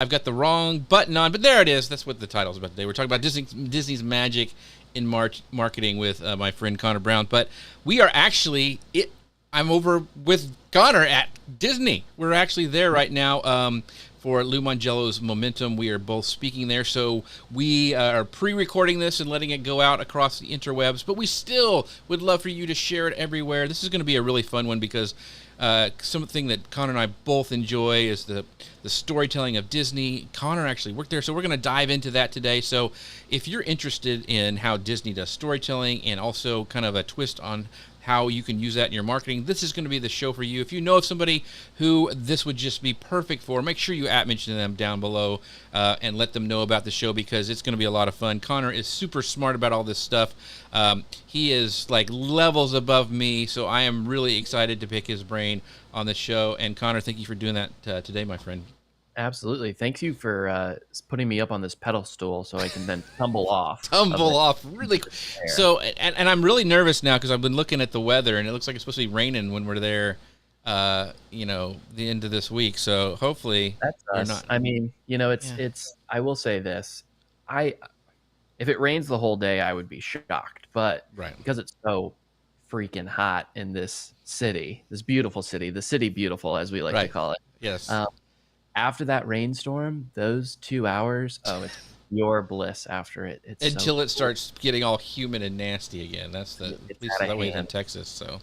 I've got the wrong button on, but there it is. That's what the title's about today. We're talking about Disney's magic in marketing with my friend Conor Brown. But we are actually I'm over with Conor at Disney. We're actually there right now for Lou Mongello's Momentum. We are both speaking there, so we are pre-recording this and letting it go out across the interwebs. But we still would love for you to share it everywhere. This is going to be a really fun one because something that Conor and I both enjoy is the storytelling of Disney. Conor actually worked there, so we're going to dive into that today. So if you're interested in how Disney does storytelling and also kind of a twist on how you can use that in your marketing, this is going to be the show for you. If you know of somebody who this would just be perfect for, make sure you mention them down below and let them know about the show because it's going to be a lot of fun. Conor is super smart about all this stuff. He is like levels above me, so I am really excited to pick his brain on the show. And Conor, thank you for doing that today, my friend. Absolutely. Thank you for putting me up on this pedal stool so I can then tumble off. Really quick. So, and I'm really nervous now because I've been looking at the weather and it looks like it's supposed to be raining when we're there, the end of this week. So hopefully that's us. Not. I mean, it's, I will say this. If it rains the whole day, I would be shocked. But because it's so freaking hot in this city, this beautiful city, the city beautiful, as we like to call it. Yes. After that rainstorm, those 2 hours, it's pure bliss after it. It's until it starts getting all humid and nasty again. That's at least that way in Texas. So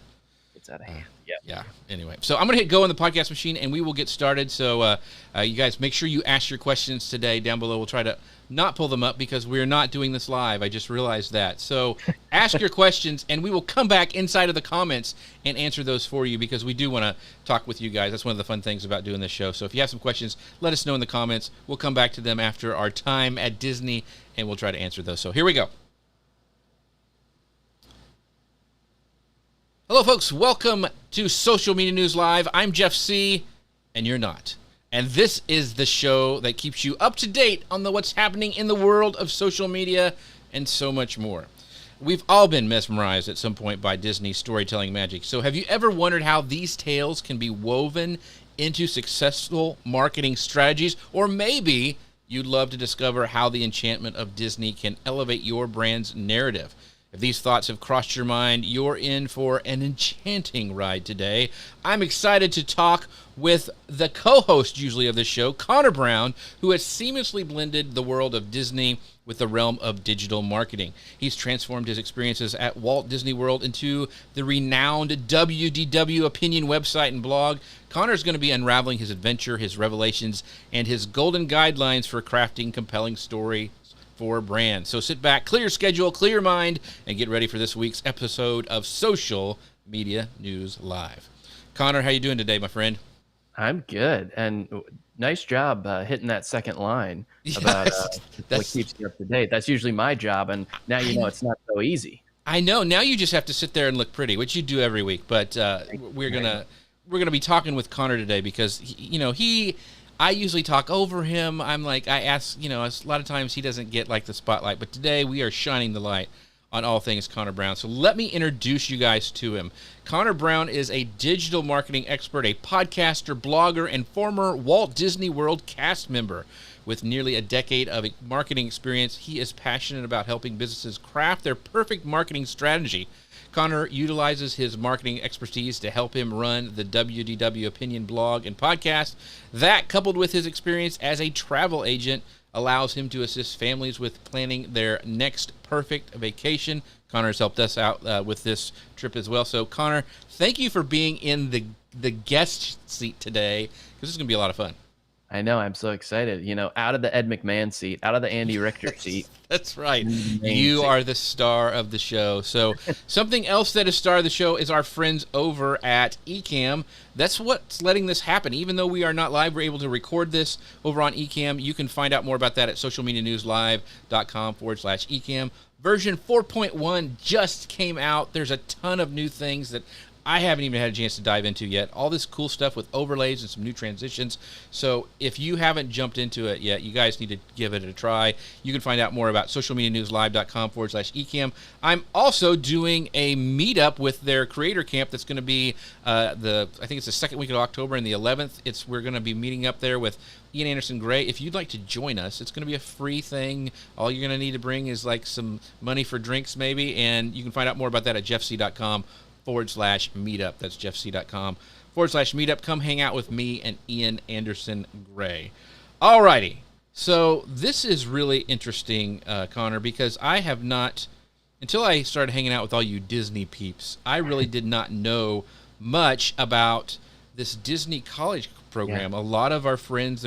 it's out of hand. Yeah. Anyway, so I'm gonna hit go on the podcast machine and we will get started. So you guys make sure you ask your questions today down below. We'll try to not pull them up because we're not doing this live. I just realized that. So ask your questions and we will come back inside of the comments and answer those for you because we do want to talk with you guys. That's one of the fun things about doing this show. So if you have some questions, let us know in the comments. We'll come back to them after our time at Disney and we'll try to answer those. So here we go. Hello, folks. Welcome to Social Media News Live. I'm Jeff C., and you're not. And this is the show that keeps you up to date on what's happening in the world of social media and so much more. We've all been mesmerized at some point by Disney's storytelling magic. So have you ever wondered how these tales can be woven into successful marketing strategies? Or maybe you'd love to discover how the enchantment of Disney can elevate your brand's narrative. If these thoughts have crossed your mind, you're in for an enchanting ride today. I'm excited to talk with the co-host usually of this show, Conor Brown, who has seamlessly blended the world of Disney with the realm of digital marketing. He's transformed his experiences at Walt Disney World into the renowned WDW Opinion website and blog. Conor's going to be unraveling his adventure, his revelations, and his golden guidelines for crafting compelling story for brands. So sit back, clear your schedule, clear your mind, and get ready for this week's episode of Social Media News Live. Conor, how you doing today, my friend? I'm good, and nice job hitting that second line about what keeps you up to date. That's usually my job, and now you know it's not so easy. I know. Now you just have to sit there and look pretty, which you do every week. But we're gonna be talking with Conor today because I usually talk over him. I ask, a lot of times he doesn't get like the spotlight, but today we are shining the light on all things Conor Brown. So let me introduce you guys to him. Conor Brown is a digital marketing expert, a podcaster, blogger, and former Walt Disney World cast member. With nearly a decade of marketing experience, he is passionate about helping businesses craft their perfect marketing strategy. Conor utilizes his marketing expertise to help him run the WDW Opinion blog and podcast. That, coupled with his experience as a travel agent, allows him to assist families with planning their next perfect vacation. Conor's helped us out with this trip as well. So, Conor, thank you for being in the guest seat today because this is going to be a lot of fun. I know. I'm so excited. Out of the Ed McMahon seat, out of the Andy Richter seat. That's right. You are the star of the show. So something else that is star of the show is our friends over at Ecamm. That's what's letting this happen. Even though we are not live, we're able to record this over on Ecamm. You can find out more about that at socialmedianewslive.com/Ecamm. Version 4.1 just came out. There's a ton of new things that I haven't even had a chance to dive into yet. All this cool stuff with overlays and some new transitions. So if you haven't jumped into it yet, you guys need to give it a try. You can find out more about socialmedianewslive.com/eCam. I'm also doing a meetup with their creator camp that's going to be I think it's the second week of October and the 11th. We're going to be meeting up there with Ian Anderson Gray. If you'd like to join us, it's going to be a free thing. All you're going to need to bring is like some money for drinks maybe, and you can find out more about that at jeffc.com/meetup. That's jeffc.com/meetup. Come hang out with me and Ian Anderson Gray. Alrighty. So this is really interesting, Conor, because I have not, until I started hanging out with all you Disney peeps, I really did not know much about this Disney college program. A lot of our friends,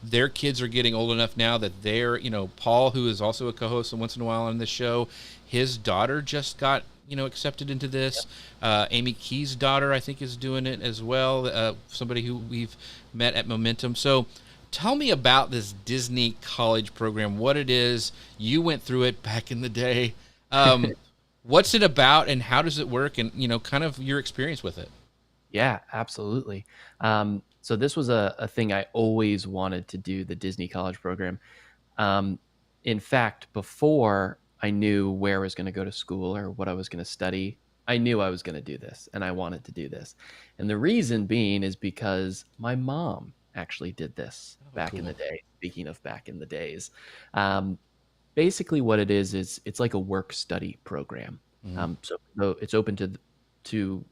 their kids are getting old enough now that they're, Paul, who is also a co-host once in a while on this show, his daughter just got accepted into this. Amy Key's daughter, I think, is doing it as well. Somebody who we've met at Momentum. So tell me about this Disney college program, what it is. You went through it back in the day. What's it about and how does it work, and, kind of your experience with it? Yeah, absolutely. So this was a thing I always wanted to do, the Disney college program. In fact, before I knew where I was going to go to school or what I was going to study, I knew I was going to do this and I wanted to do this. And the reason being is because my mom actually did this back in the day. Speaking of back in the days, basically what it is it's like a work study program. So it's open to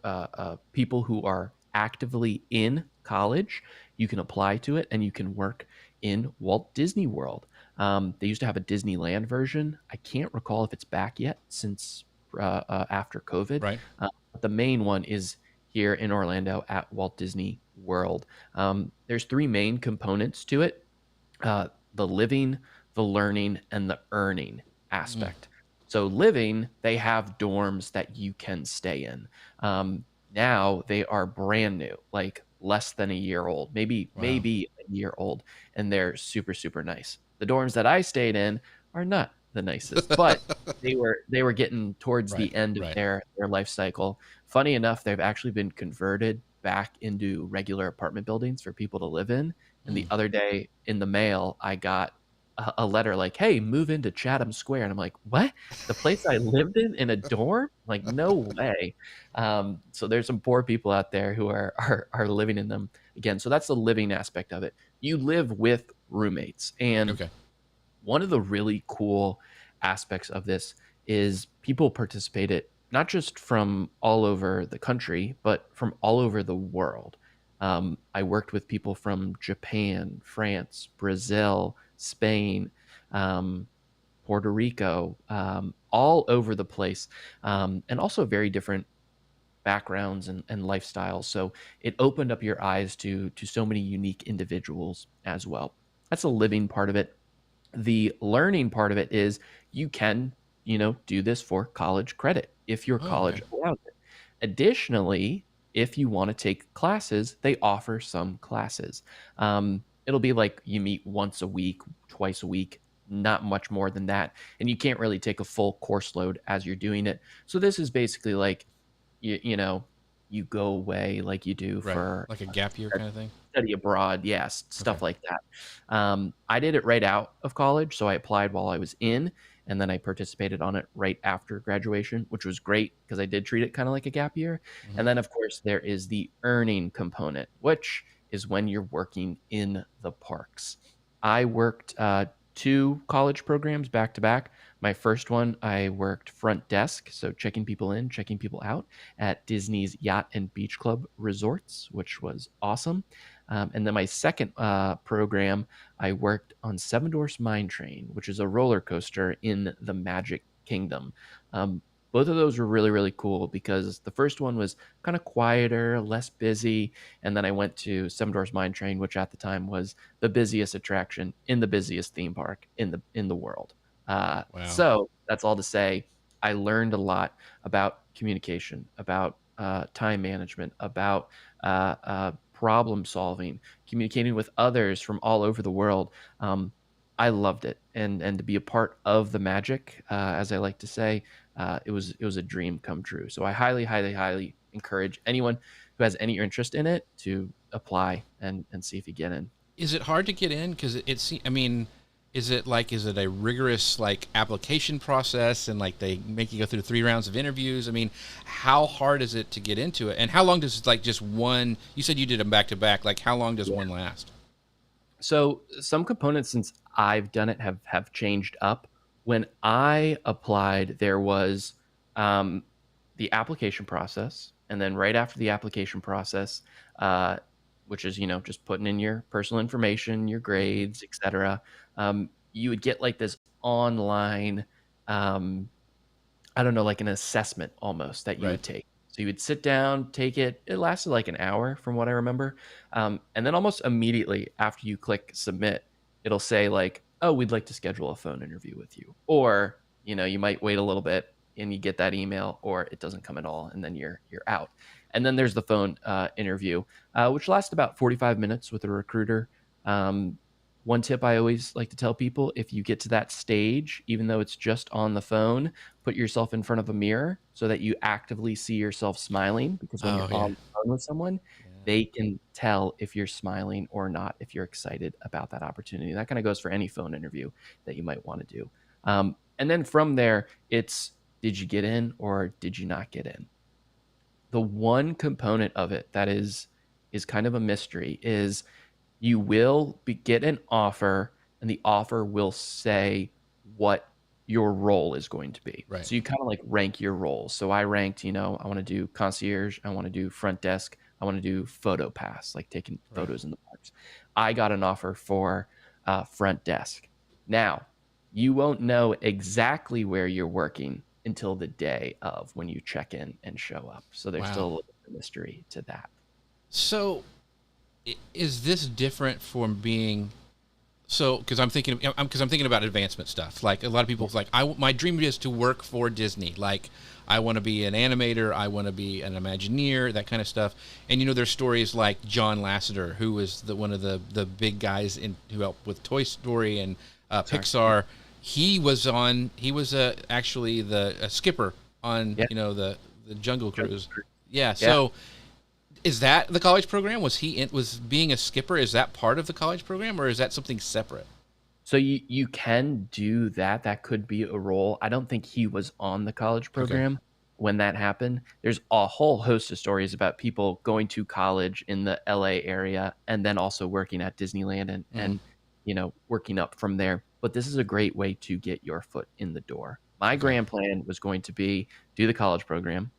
people who are actively in college. You can apply to it and you can work in Walt Disney World. They used to have a Disneyland version. I can't recall if it's back yet since after COVID. Right. But the main one is here in Orlando at Walt Disney World. There's three main components to it: the living, the learning, and the earning aspect. So living, they have dorms that you can stay in. Now they are brand new, like less than a year old, maybe a year old, and they're super, super nice. The dorms that I stayed in are not the nicest, but they were getting towards the end of their life cycle. Funny enough, they've actually been converted back into regular apartment buildings for people to live in. And the other day in the mail, I got a letter like, "Hey, move into Chatham Square." And I'm like, "What? The place I lived in a dorm? Like, no way." So there's some poor people out there who are living in them again. So that's the living aspect of it. You live with roommates. And one of the really cool aspects of this is people participated not just from all over the country, but from all over the world. I worked with people from Japan, France, Brazil, Spain, Puerto Rico, all over the place, and also very different backgrounds and lifestyles. So it opened up your eyes to so many unique individuals as well. That's the living part of it. The learning part of it is you can, do this for college credit if your college allows it. Additionally, if you want to take classes, they offer some classes. It'll be like you meet once a week, twice a week, not much more than that. And you can't really take a full course load as you're doing it. So this is basically like, you go away like you do for like a gap year kind of thing. Study abroad. Yes. Stuff like that. I did it right out of college. So I applied while I was in, and then I participated on it right after graduation, which was great because I did treat it kind of like a gap year. And then, of course, there is the earning component, which is when you're working in the parks. I worked 2 college programs back to back. My first one, I worked front desk, so checking people in, checking people out at Disney's Yacht and Beach Club resorts, which was awesome. And then my second program, I worked on Seven Dwarfs Mine Train, which is a roller coaster in the Magic Kingdom. Both of those were really, really cool because the first one was kind of quieter, less busy. And then I went to Seven Dwarfs Mine Train, which at the time was the busiest attraction in the busiest theme park in the world. So that's all to say, I learned a lot about communication, about time management, about problem solving, communicating with others from all over the world. I loved it, and to be a part of the magic, as I like to say, it was a dream come true. So I highly, highly, highly encourage anyone who has any interest in it to apply and see if you get in. Is it hard to get in? Because I mean, is it a rigorous like application process and like they make you go through 3 rounds of interviews? I mean, how hard is it to get into it? And how long does like just one, you said you did them back to back, like how long does one last? So some components since I've done it have changed up. When I applied, there was the application process, and then right after the application process, which is just putting in your personal information, your grades, etc. You would get like this online, I don't know, like an assessment almost that you would take. So you would sit down, take it. It lasted like an hour from what I remember. And then almost immediately after you click submit, it'll say like, oh, we'd like to schedule a phone interview with you. Or, you might wait a little bit and you get that email, or it doesn't come at all, and then you're out. And then there's the phone interview, which lasts about 45 minutes with a recruiter. One tip I always like to tell people, if you get to that stage, even though it's just on the phone, put yourself in front of a mirror so that you actively see yourself smiling, because when you're on the phone with someone, they can tell if you're smiling or not, if you're excited about that opportunity. That kind of goes for any phone interview that you might want to do. And then from there, it's, did you get in or did you not get in? The one component of it that is kind of a mystery is you will get an offer, and the offer will say what your role is going to be. Right. So you kind of like rank your roles. So I ranked, I want to do concierge, I want to do front desk, I want to do photo pass, like taking photos in the parks. I got an offer for front desk. Now, you won't know exactly where you're working until the day of, when you check in and show up. So there's still a little bit of mystery to that. So is this different from being, because I'm thinking about advancement stuff. Like a lot of people, like my dream is to work for Disney. Like I want to be an animator, I want to be an Imagineer, that kind of stuff. And there's stories like John Lasseter, who was one of the big guys who helped with Toy Story and Pixar. He was actually a skipper on the Jungle Cruise. Yeah. So is that the college program? Was being a skipper, is that part of the college program, or is that something separate? So you can do that. That could be a role. I don't think he was on the college program when that happened. There's a whole host of stories about people going to college in the LA area and then also working at Disneyland and working up from there. But this is a great way to get your foot in the door. My grand plan was going to be do the college program,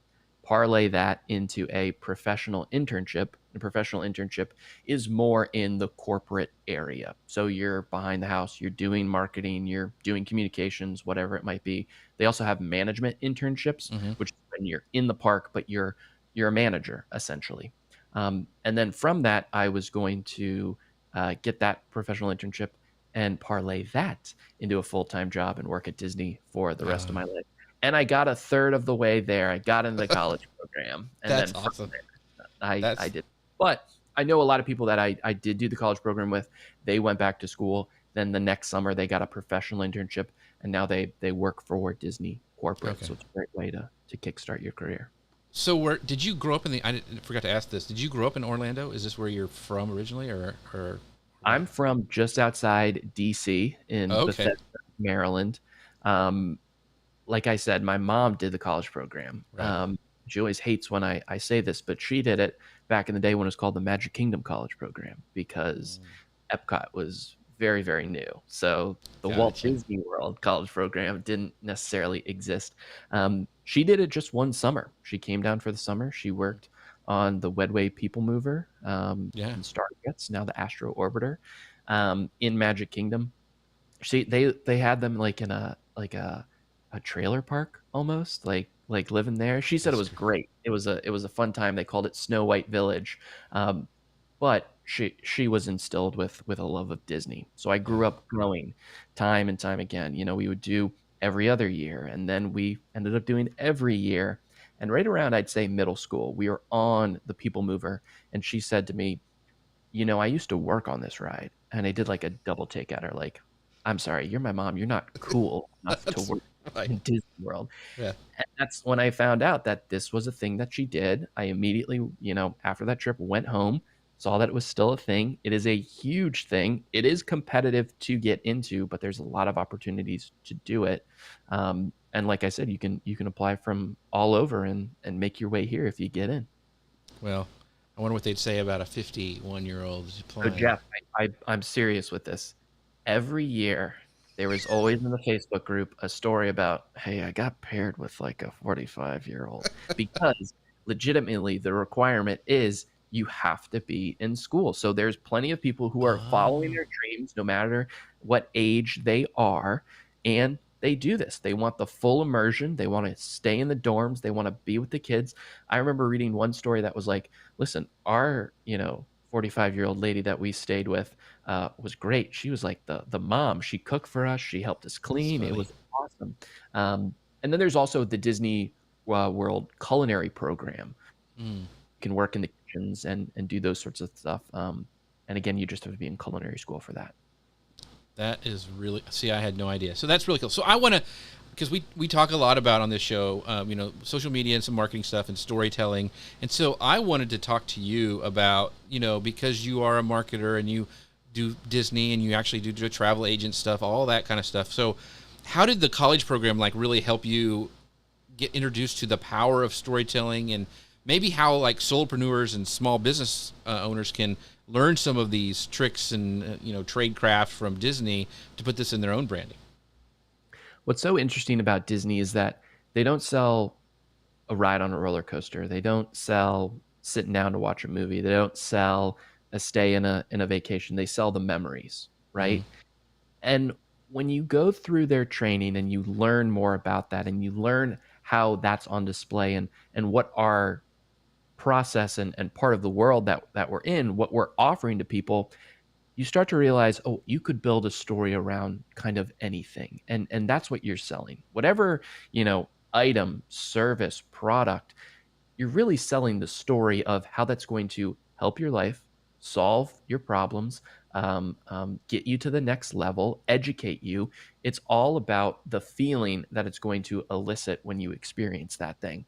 parlay that into a professional internship. The professional internship is more in the corporate area. So you're behind the house, you're doing marketing, you're doing communications, whatever it might be. They also have management internships, which is when you're in the park, but you're a manager essentially. And then from that, I was going to get that professional internship and parlay that into a full-time job and work at Disney for the rest of my life. And I got a third of the way there. I got into the college program. And that's then awesome. There, I did. But I know a lot of people that I did do the college program with. They went back to school. Then the next summer, they got a professional internship. And now they work for Disney corporate. So it's a great way to kickstart your career. So did you grow up I forgot to ask this. Did you grow up in Orlando? Is this where you're from originally, or? I'm from just outside D.C. in Bethesda, Maryland. Like I said, my mom did the college program. She always hates when I say this, but she did it back in the day when it was called the Magic Kingdom College Program, because Epcot was very, very new. So the Walt Disney World College Program didn't necessarily exist. She did it just one summer. She came down for the summer. She worked on the Wedway People Mover, and Stargates, now the Astro Orbiter, in Magic Kingdom. They had them like in a trailer park almost, like living there. She said it was great. It was a fun time. They called it Snow White Village, but she was instilled with a love of Disney. So I grew up growing time and time again. We would do every other year, and then we ended up doing every year. And right around, I'd say middle school, we were on the People Mover, and she said to me, I used to work on this ride. And I did like a double take at her, like, I'm sorry, you're my mom. You're not cool enough to work in Disney World. Yeah. And that's when I found out that this was a thing that she did. I immediately, after that trip, went home, saw that it was still a thing. It is a huge thing. It is competitive to get into, but there's a lot of opportunities to do it. And like I said, you can apply from all over and make your way here if you get in. Well, I wonder what they'd say about a 51-year-old So applying. Jeff, I'm serious with this. Every year, there was always in the Facebook group a story about, hey, I got paired with like a 45-year-old because legitimately the requirement is you have to be in school. So there's plenty of people who are following their dreams no matter what age they are, and they do this. They want the full immersion. They want to stay in the dorms. They want to be with the kids. I remember reading one story that was like, listen, our, 45-year-old lady that we stayed with was great. She was like the mom. She cooked for us. She helped us clean. It was awesome. And then there's also the Disney World culinary program. Mm. You can work in the kitchens and do those sorts of stuff. And again, you just have to be in culinary school for that. That is really, see, I had no idea. So that's really cool. So I want to, because we talk a lot about on this show, social media and some marketing stuff and storytelling. And so I wanted to talk to you about, because you are a marketer and you do Disney and you actually do travel agent stuff, all that kind of stuff. So how did the college program like really help you get introduced to the power of storytelling, and maybe how like solopreneurs and small business owners can learn some of these tricks and trade craft from Disney to put this in their own branding? What's so interesting about Disney is that they don't sell a ride on a roller coaster. They don't sell sitting down to watch a movie. They don't sell a stay in a vacation. They sell the memories, right? And when you go through their training and you learn more about that and you learn how that's on display and what our process and part of the world that we're in, what we're offering to people, you start to realize, oh, you could build a story around kind of anything. And that's what you're selling. Whatever, item, service, product, you're really selling the story of how that's going to help your life, solve your problems, get you to the next level, educate you. It's all about the feeling that it's going to elicit when you experience that thing.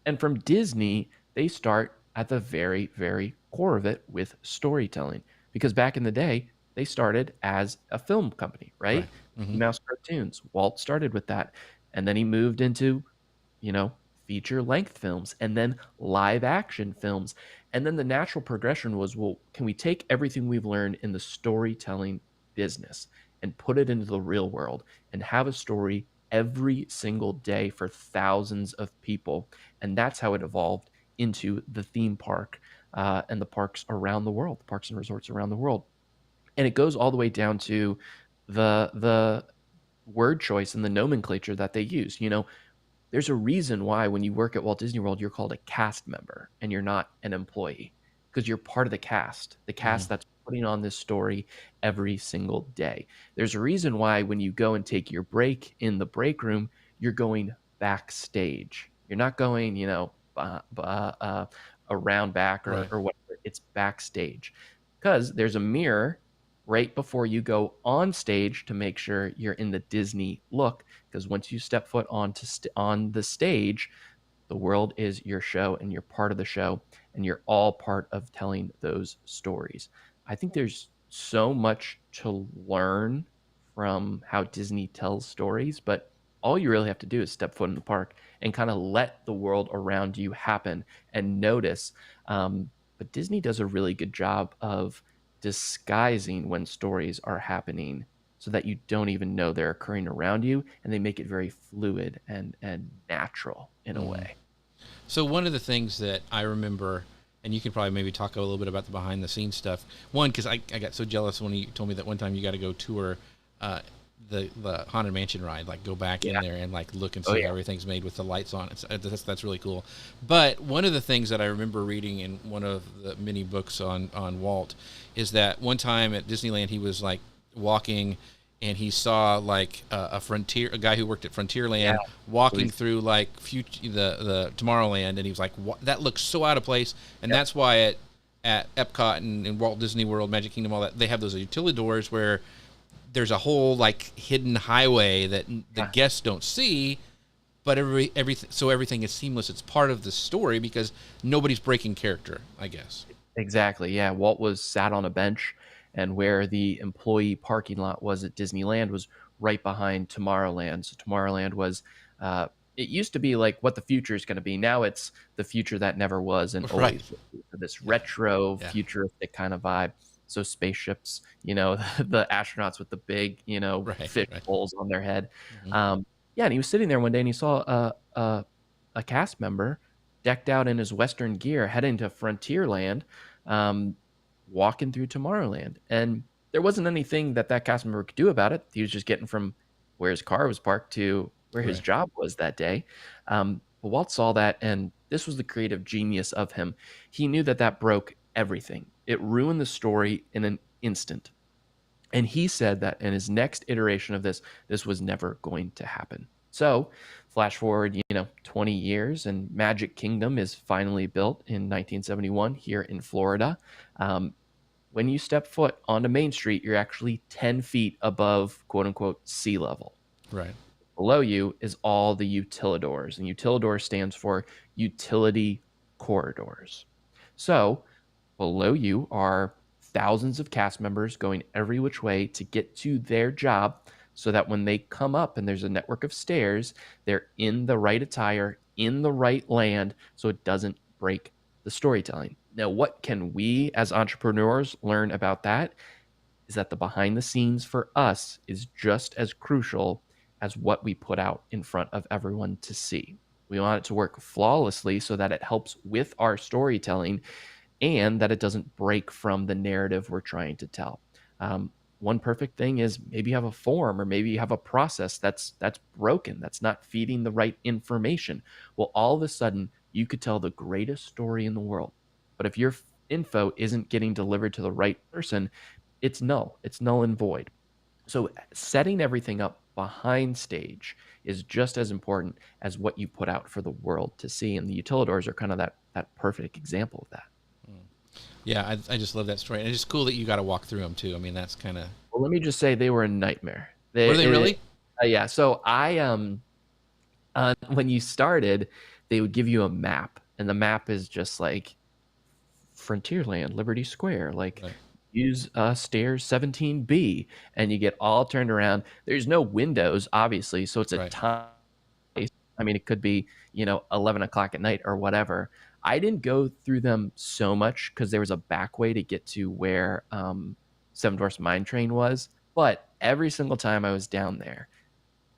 And from Disney, they start at the very, very core of it with storytelling. Because back in the day, they started as a film company, right? Mouse cartoons. Walt started with that. And then he moved into, feature length films and then live action films. And then the natural progression was, well, can we take everything we've learned in the storytelling business and put it into the real world and have a story every single day for thousands of people? And that's how it evolved into the theme park and the parks around the world, the parks and resorts around the world. And it goes all the way down to the word choice and the nomenclature that they use. There's a reason why when you work at Walt Disney World, you're called a cast member and you're not an employee, because you're part of the cast that's putting on this story every single day. There's a reason why when you go and take your break in the break room, you're going backstage. You're not going, around back or whatever. It's backstage, because there's a mirror right before you go on stage to make sure you're in the Disney look. Because once you step foot on the stage, the world is your show and you're part of the show and you're all part of telling those stories. I think there's so much to learn from how Disney tells stories, but all you really have to do is step foot in the park and kind of let the world around you happen and notice. But Disney does a really good job of disguising when stories are happening so that you don't even know they're occurring around you, and they make it very fluid and natural in a way. So one of the things that I remember, and you can probably maybe talk a little bit about the behind the scenes stuff. One, because I got so jealous when you told me that one time you got to go tour the Haunted Mansion ride, like go back in there and like look and see how everything's made with the lights on. That's really cool. But one of the things that I remember reading in one of the mini books on Walt is that one time at Disneyland he was like walking and he saw like a guy who worked at Frontierland walking through like the Tomorrowland, and he was like, that looks so out of place. And that's why at Epcot and Walt Disney World, Magic Kingdom, all that, they have those utility doors where there's a whole like hidden highway that the guests don't see, but everything is seamless. It's part of the story because nobody's breaking character, I guess. Exactly. Yeah. Walt was sat on a bench, and where the employee parking lot was at Disneyland was right behind Tomorrowland. So Tomorrowland was, it used to be like what the future is going to be. Now it's the future that never was and Right. always will be. So this retro, futuristic kind of vibe. So spaceships, the astronauts with the big, fish bowls on their head. Mm-hmm. Yeah. And he was sitting there one day and he saw a cast member decked out in his Western gear heading to Frontierland, um, walking through Tomorrowland. And there wasn't anything that cast member could do about it. He was just getting from where his car was parked to where his job was that day. But Walt saw that, and this was the creative genius of him. He knew that broke everything. It ruined the story in an instant. And he said that in his next iteration of this was never going to happen. So, flash forward, 20 years, and Magic Kingdom is finally built in 1971 here in Florida. When you step foot onto Main Street, you're actually 10 feet above quote unquote sea level. Right. Below you is all the utilidors, and utilidor stands for utility corridors. So, below you are thousands of cast members going every which way to get to their job so that when they come up and there's a network of stairs, they're in the right attire, in the right land, so it doesn't break the storytelling. Now, what can we as entrepreneurs learn about that is that the behind the scenes for us is just as crucial as what we put out in front of everyone to see. We want it to work flawlessly so that it helps with our storytelling and that it doesn't break from the narrative we're trying to tell. One perfect thing is maybe you have a form or maybe you have a process that's broken, that's not feeding the right information. Well, all of a sudden, you could tell the greatest story in the world. But if your info isn't getting delivered to the right person, it's null. It's null and void. So setting everything up behind stage is just as important as what you put out for the world to see. And the utilidors are kind of that perfect example of that. Yeah, I just love that story. And it's cool that you got to walk through them too. I mean, that's kind of... Well, let me just say they were a nightmare. Were they really? Yeah. So when you started, they would give you a map, and the map is just like Frontierland, Liberty Square, like use stairs 17B, and you get all turned around. There's no windows, obviously, so it's a time. I mean, it could be 11 o'clock at night or whatever. I didn't go through them so much because there was a back way to get to where Seven Dwarfs Mine Train was. But every single time I was down there,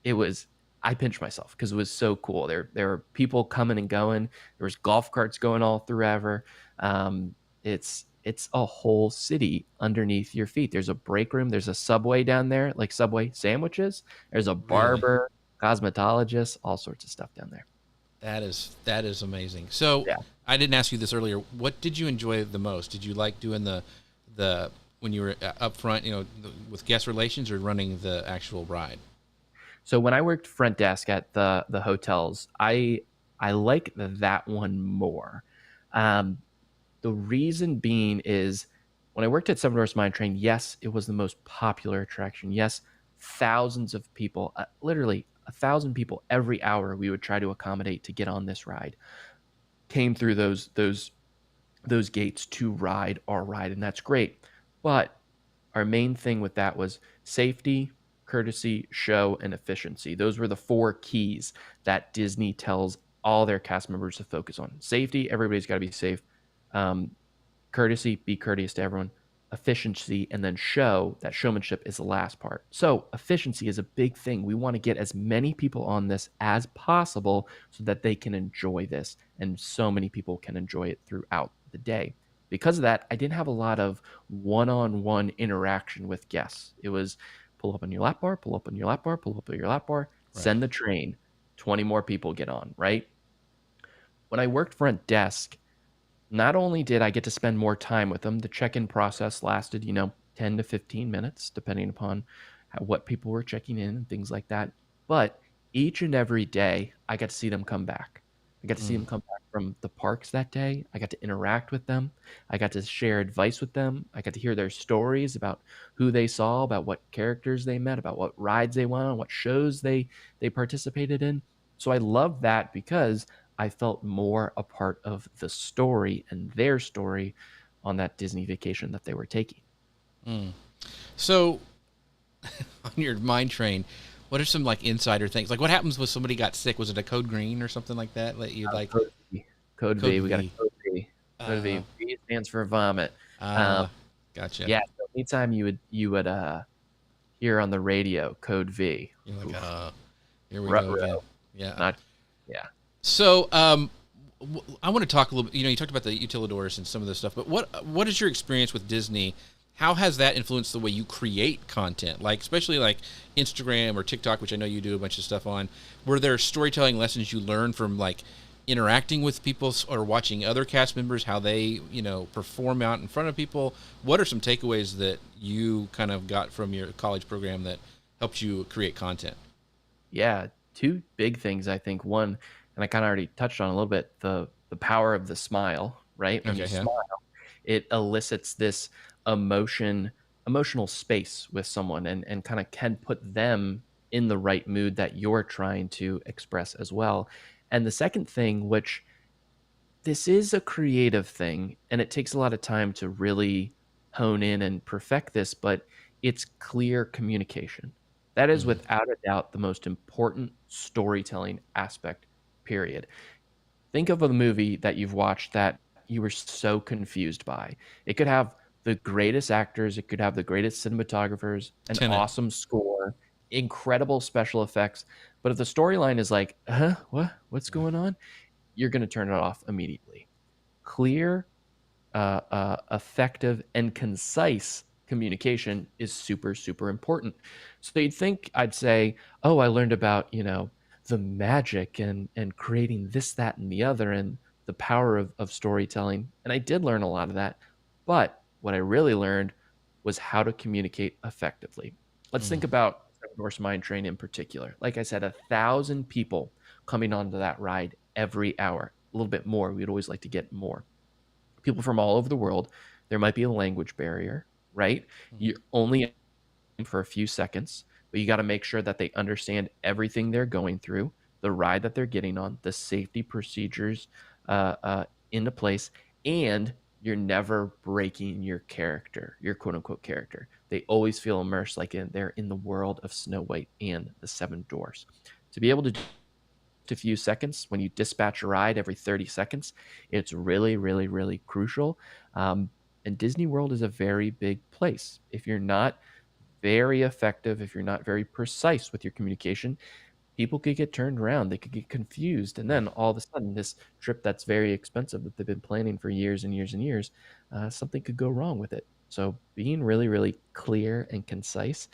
I pinched myself because it was so cool. There were people coming and going. There was golf carts going all through. It's a whole city underneath your feet. There's a break room. There's a Subway down there, like Subway sandwiches. There's a barber, cosmetologist, all sorts of stuff down there. That is amazing. So I didn't ask you this earlier. What did you enjoy the most? Did you like doing the when you were up front, with guest relations, or running the actual ride? So when I worked front desk at the hotels, I like that one more. The reason being is when I worked at Seven Dwarfs Mine Train, yes, it was the most popular attraction. Yes, thousands of people, literally 1,000 people every hour we would try to accommodate to get on this ride came through those gates to ride our ride, and that's great. But our main thing with that was safety, courtesy, show, and efficiency. Those were the 4 keys that Disney tells all their cast members to focus on. Safety, everybody's got to be safe. Courtesy, be courteous to everyone. Efficiency, and then show, that showmanship is the last part. So efficiency is a big thing. We want to get as many people on this as possible so that they can enjoy this, and so many people can enjoy it throughout the day. Because of that, I didn't have a lot of one-on-one interaction with guests. It was pull up on your lap bar, pull up on your lap bar, pull up on your lap bar, send the train, 20 more people get on, right? When I worked front desk, not only did I get to spend more time with them, the check-in process lasted, 10 to 15 minutes, depending upon what people were checking in and things like that. But each and every day, I got to see them come back. I got to see them come back from the parks that day. I got to interact with them. I got to share advice with them. I got to hear their stories about who they saw, about what characters they met, about what rides they went on, what shows they participated in. So I love that because I felt more a part of the story and their story on that Disney vacation that they were taking. So on your mind train, what are some like insider things? Like what happens when somebody got sick? Was it a code green or something like that? That you like Code V. Code V. We got a code V. Code V. uh, V stands for vomit. Gotcha. Yeah. So anytime you would hear on the radio code V, you're like, here we Ruh-roh. go again. Yeah. Yeah. So, I want to talk a little bit. You talked about the utilidors and some of this stuff, but what is your experience with Disney? How has that influenced the way you create content? Like, especially like Instagram or TikTok, which I know you do a bunch of stuff on. Were there storytelling lessons you learned from like interacting with people or watching other cast members, how they, perform out in front of people? What are some takeaways that you kind of got from your college program that helped you create content? Yeah. Two big things, I think. One, and I kind of already touched on a little bit, the power of the smile, right? When you smile, it elicits this emotional space with someone and kind of can put them in the right mood that you're trying to express as well. And the second thing, which this is a creative thing and it takes a lot of time to really hone in and perfect this, but it's clear communication. That is without a doubt the most important storytelling aspect, period. Think of a movie that you've watched that you were so confused by. It could have the greatest actors, it could have the greatest cinematographers, an Tenet. awesome score, incredible special effects, but if the storyline is like, what's going on? You're going to turn it off immediately. Clear, effective, and concise communication is super, super important. So you'd think I'd say, oh, I learned about, the magic and creating this, that, and the other, and the power of storytelling. And I did learn a lot of that. But what I really learned was how to communicate effectively. Let's think about Norse Mine Train in particular. Like I said, 1,000 people coming onto that ride every hour, a little bit more. We'd always like to get more. People from all over the world. There might be a language barrier, right? You're only for a few seconds, but you got to make sure that they understand everything they're going through, the ride that they're getting on, the safety procedures into place, and you're never breaking your character, your quote unquote character. They always feel immersed like they're in the world of Snow White and the Seven Dwarfs. To be able to a few seconds when you dispatch a ride every 30 seconds, it's really, really, really crucial. And Disney World is a very big place. If you're not very effective, if you're not very precise with your communication, people could get turned around. They could get confused. And then all of a sudden, this trip that's very expensive that they've been planning for years and years and years, something could go wrong with it. So being really, really clear and concise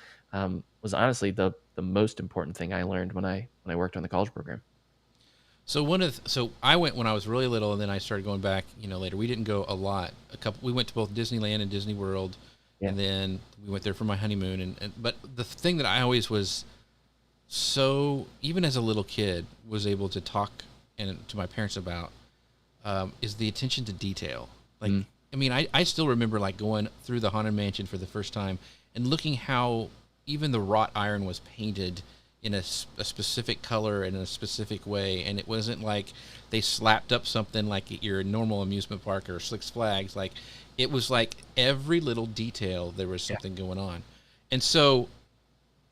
was honestly the most important thing I learned when I worked on the college program. So I went when I was really little, and then I started going back, later. We didn't go a lot. We went to both Disneyland and Disney World, and then we went there for my honeymoon. But the thing that I always was so, even as a little kid, was able to talk and to my parents about is the attention to detail. Like, I mean, I still remember like going through the Haunted Mansion for the first time and looking how even the wrought iron was painted in a specific color and in a specific way, and it wasn't like they slapped up something like at your normal amusement park or Six Flags. Like, it was like every little detail there was something going on. And so,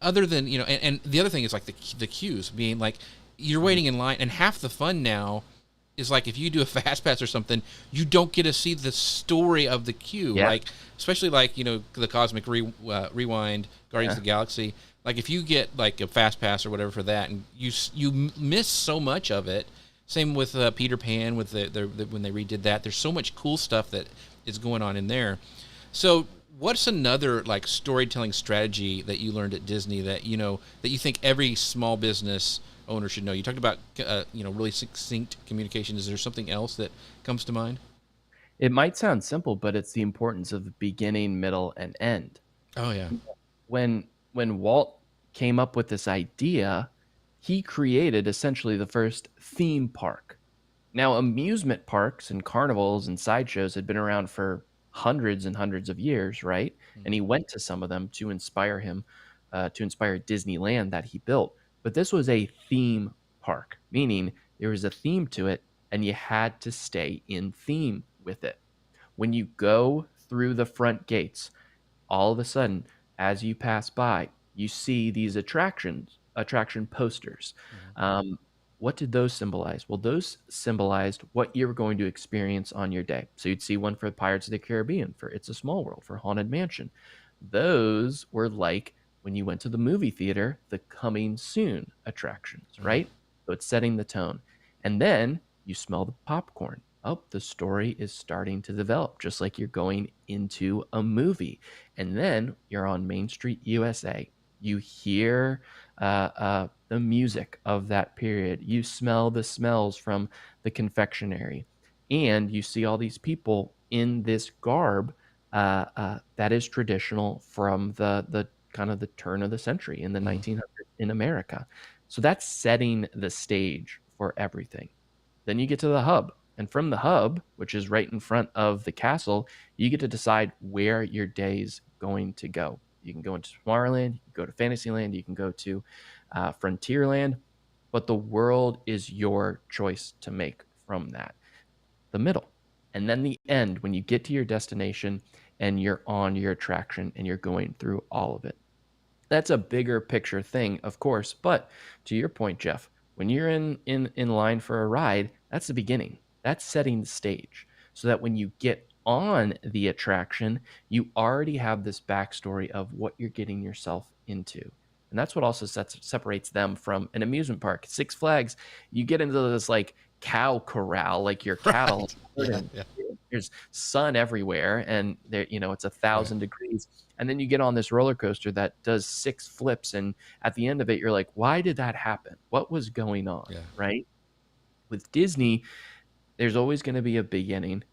other than and the other thing is like the queues being like you're waiting in line, and half the fun now is like if you do a fast pass or something, you don't get to see the story of the queue. Like, especially like the Cosmic Rewind, Guardians of the Galaxy. Like, if you get like a fast pass or whatever for that, and you miss so much of it. Same with Peter Pan with the when they redid that. There's so much cool stuff that is going on in there. So, what's another like storytelling strategy that you learned at Disney that that you think every small business owner should know? You talked about really succinct communication. Is there something else that comes to mind? It might sound simple, but it's the importance of beginning, middle, and end. Oh yeah. When Walt came up with this idea, he created essentially the first theme park. Now, amusement parks and carnivals and sideshows had been around for hundreds and hundreds of years, right? And he Mhm. went to some of them to inspire him, to inspire Disneyland that he built. But this was a theme park, meaning there was a theme to it, and you had to stay in theme with it. When you go through the front gates, all of a sudden, as you pass by, you see these attraction posters. Mhm. Um, what did those symbolize? Well, those symbolized what you were going to experience on your day. So you'd see one for Pirates of the Caribbean, for It's a Small World, for Haunted Mansion. Those were like when you went to the movie theater, the coming soon attractions, Right. right? So it's setting the tone. And then you smell the popcorn. Oh, the story is starting to develop, just like you're going into a movie. And then you're on Main Street, USA. You hear the music of that period. You smell the smells from the confectionery. And you see all these people in this garb that is traditional from the kind of the turn of the century in the Mhm. 1900s in America. So that's setting the stage for everything. Then you get to the hub. And from the hub, which is right in front of the castle, you get to decide where your day's going to go. You can go into Tomorrowland, you can go to Fantasyland, you can go to Frontierland, but the world is your choice to make from that. The middle, and then the end when you get to your destination and you're on your attraction and you're going through all of it. That's a bigger picture thing, of course, but to your point, Jeff, when you're in line for a ride, that's the beginning. That's setting the stage so that when you get on the attraction, you already have this backstory of what you're getting yourself into. And that's what also separates them from an amusement park. Six Flags, you get into this like cow corral, like your cattle. Right. Yeah. Yeah. There's sun everywhere, and there, it's a Right. 1,000 degrees, and then you get on this roller coaster that does 6 flips, and at the end of it, you're like, "Why did that happen? What was going on?" Yeah. Right? With Disney, there's always gonna be a beginning,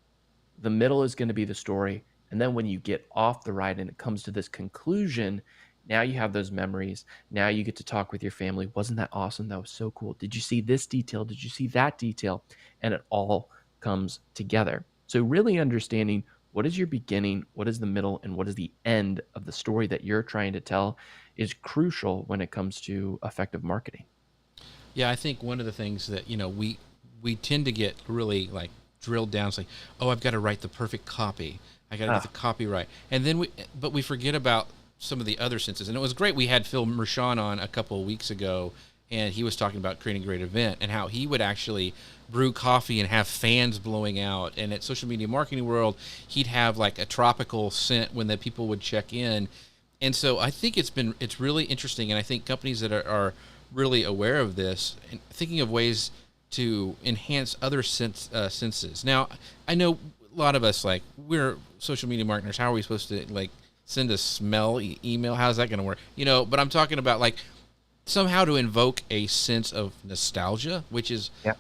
the middle is gonna be the story, and then when you get off the ride and it comes to this conclusion, now you have those memories. Now you get to talk with your family. "Wasn't that awesome? That was so cool. Did you see this detail? Did you see that detail?" And it all comes together. So really understanding what is your beginning, what is the middle, and what is the end of the story that you're trying to tell is crucial when it comes to effective marketing. Yeah, I think one of the things that we tend to get really like drilled down. It's like, oh, I've got to write the perfect copy. I got to get the Ah, copy right, and then but we forget about some of the other senses. And it was great. We had Phil Mershon on a couple of weeks ago, and he was talking about creating a great event and how he would actually brew coffee and have fans blowing out. And at Social Media Marketing World, he'd have like a tropical scent when the people would check in. And so I think it's really interesting, and I think companies that are really aware of this and thinking of ways to enhance other senses. Now, I know a lot of us, like, we're social media marketers. How are we supposed to like send a smell email? How's that going to work? But I'm talking about like somehow to invoke a sense of nostalgia, which is yeah.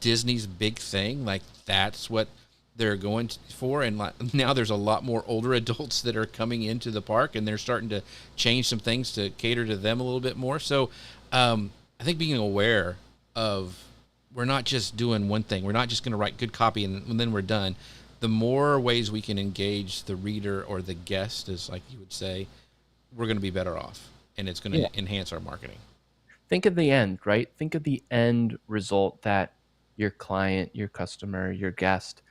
Disney's big thing. Like that's what they're going for, and like, now there's a lot more older adults that are coming into the park, and they're starting to change some things to cater to them a little bit more. So, I think being aware of we're not just doing one thing. We're not just going to write good copy and then we're done. The more ways we can engage the reader or the guest, as like you would say, we're going to be better off, and it's going Yeah. to enhance our marketing. Think of the end, right? Think of the end result that your client, your customer, your guest,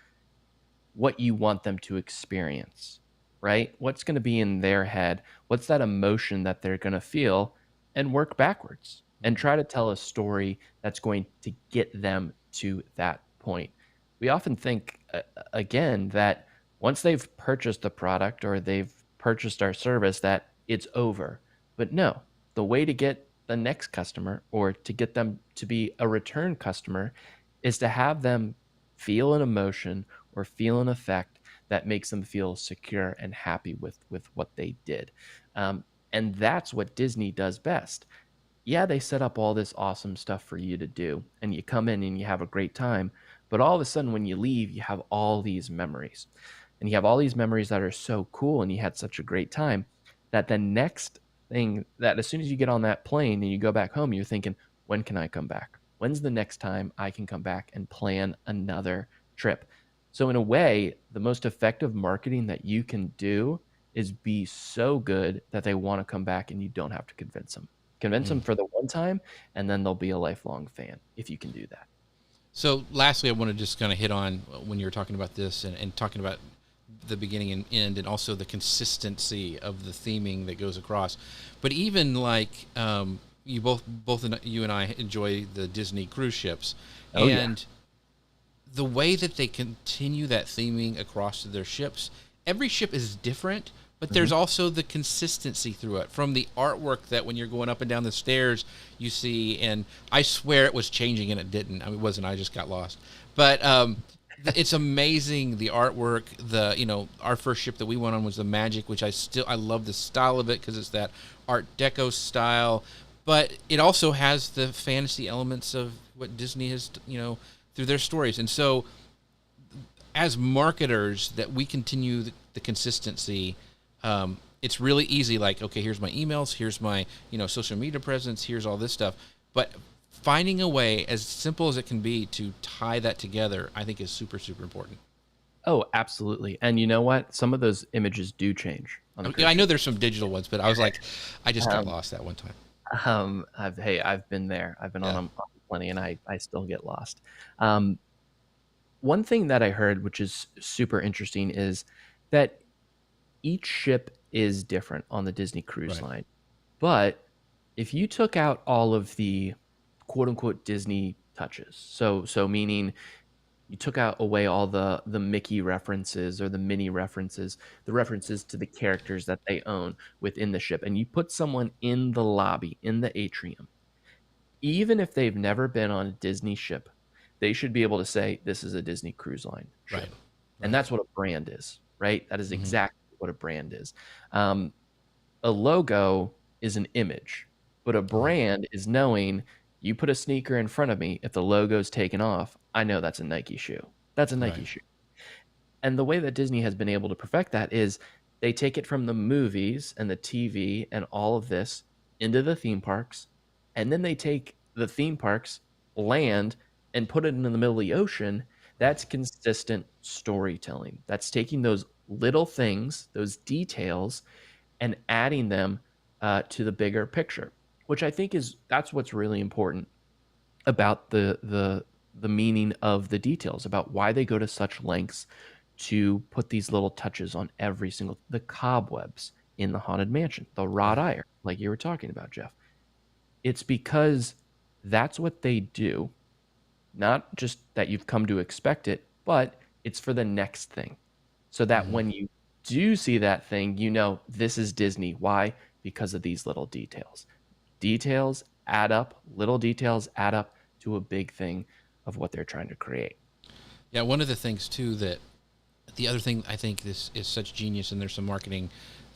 what you want them to experience, right? What's going to be in their head? What's that emotion that they're going to feel? And work backwards and Mhm. try to tell a story that's going to get them to that point. We often think, again, that once they've purchased the product or they've purchased our service, that it's over. But no, the way to get the next customer or to get them to be a return customer is to have them feel an emotion or feel an effect that makes them feel secure and happy with what they did. Um, and that's what Disney does best. Yeah, they set up all this awesome stuff for you to do, and you come in and you have a great time. But all of a sudden, when you leave, you have all these memories. And you have all these memories that are so cool, and you had such a great time that the next thing that as soon as you get on that plane and you go back home, you're thinking, when can I come back? When's the next time I can come back and plan another trip? So in a way, the most effective marketing that you can do is be so good that they want to come back and you don't have to convince them. Convince them for the one time, and then they'll be a lifelong fan if you can do that. So lastly, I want to just kind of hit on when you were talking about this and talking about the beginning and end, and also the consistency of the theming that goes across. But even like you both you and I enjoy the Disney cruise ships, and the way that they continue that theming across to their ships, every ship is different, but there's also the consistency through it, from the artwork that when you're going up and down the stairs you see, and I swear it was changing and it didn't. I mean, it wasn't, I just got lost. But it's amazing, the artwork. Our first ship that we went on was the Magic, which I love the style of it because it's that Art Deco style, but it also has the fantasy elements of what Disney has, through their stories. And so as marketers, that we continue the consistency. It's really easy, like, okay, here's my emails, here's my social media presence, here's all this stuff, but finding a way, as simple as it can be, to tie that together, I think is super, super important. Oh, absolutely. And you know what? Some of those images do change on the I know there's some digital ones, but I was like, I just got lost that one time. I've been there. I've been on them plenty, and I still get lost. One thing that I heard, which is super interesting, is that each ship is different on the Disney Cruise Line. But if you took out all of the quote unquote Disney touches, so meaning you took away all the Mickey references or the Minnie references, the references to the characters that they own within the ship, and you put someone in the lobby, in the atrium, even if they've never been on a Disney ship, they should be able to say, this is a Disney Cruise Line ship. Right. And that's what a brand is, right? That is exactly what a brand is. A logo is an image, but a brand is knowing, you put a sneaker in front of me, if the logo's taken off, I know that's a Nike shoe. That's a Nike shoe. And the way that Disney has been able to perfect that is they take it from the movies and the TV and all of this into the theme parks, and then they take the theme parks, land, and put it in the middle of the ocean. That's consistent storytelling. That's taking those little things, those details, and adding them to the bigger picture, which I think that's what's really important about the meaning of the details, about why they go to such lengths to put these little touches on the cobwebs in the Haunted Mansion, the wrought iron, like you were talking about, Jeff. It's because that's what they do, not just that you've come to expect it, but it's for the next thing. So that when you do see that thing, this is Disney. Why? Because of these little details. Details add up, little details add up to a big thing of what they're trying to create. Yeah, one of the things too, the other thing I think this is such genius, and there's some marketing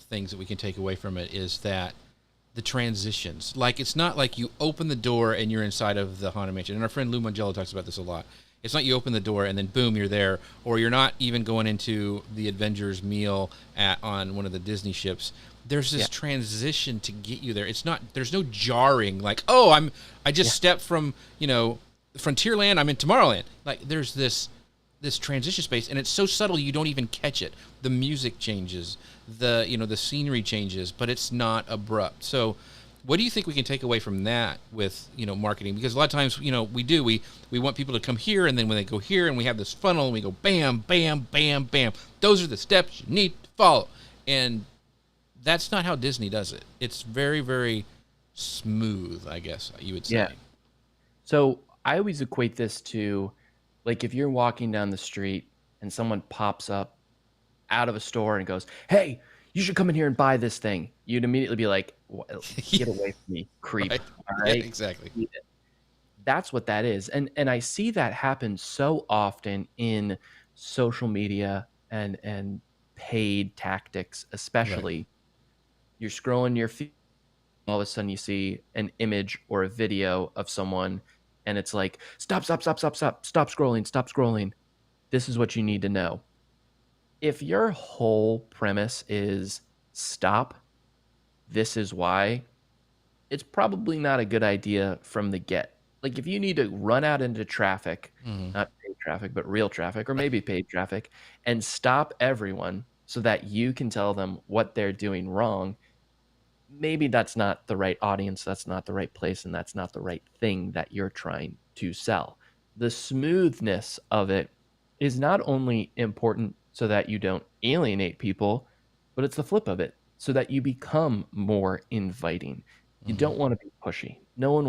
things that we can take away from it, is that the transitions. Like, it's not like you open the door and you're inside of the Haunted Mansion. And our friend Lou Mangello talks about this a lot. It's not you open the door and then boom, you're there, or you're not even going into the Avengers meal on one of the Disney ships. There's this transition to get you there. It's not, there's no jarring, like, oh, I just stepped from, Frontierland, I'm in Tomorrowland. Like, there's this transition space, and it's so subtle you don't even catch it. The music changes, the scenery changes, but it's not abrupt. So what do you think we can take away from that with marketing? Because a lot of times we want people to come here, and then when they go here, and we have this funnel, and we go bam, bam, bam, bam. Those are the steps you need to follow, and that's not how Disney does it. It's very, very smooth, I guess you would say. Yeah. So I always equate this to, like, if you're walking down the street and someone pops up out of a store and goes, hey, you should come in here and buy this thing, you'd immediately be like, get away from me, creep. Right. All right? Yeah, exactly. That's what that is. And I see that happen so often in social media and paid tactics, especially. Right. You're scrolling your feed, all of a sudden you see an image or a video of someone, and it's like, stop scrolling. This is what you need to know. If your whole premise is stop, this is why, it's probably not a good idea from the get. Like, if you need to run out into traffic, Mm-hmm. not paid traffic, but real traffic, or maybe paid traffic, and stop everyone so that you can tell them what they're doing wrong, maybe that's not the right audience, that's not the right place, and that's not the right thing that you're trying to sell. The smoothness of it is not only important so that you don't alienate people, but it's the flip of it so that you become more inviting. You Mm-hmm. don't want to be pushy. No one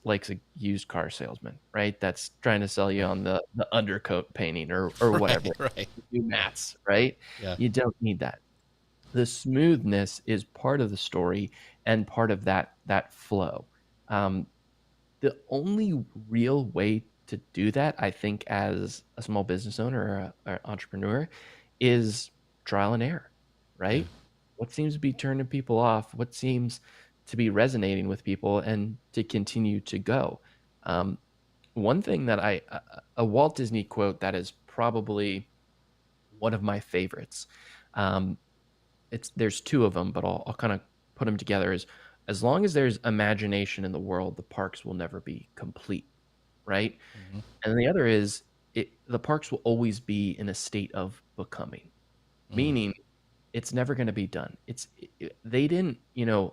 likes a used car salesman, right? That's trying to sell you Right. on the undercoat painting or whatever. Right. Right. New mats, right? Yeah. You don't need that. The smoothness is part of the story and part of that flow. Um, the only real way to do that, I think, as a small business owner or entrepreneur, is trial and error, Yeah. right? What seems to be turning people off? What seems to be resonating with people, and to continue to go. Um, one thing that a Walt Disney quote that is probably one of my favorites. Um, there's two of them, but I'll kind of put them together. Is as long as there's imagination in the world, the parks will never be complete, right? Mm-hmm. And the other is the parks will always be in a state of becoming, Mm. meaning it's never going to be done. They didn't,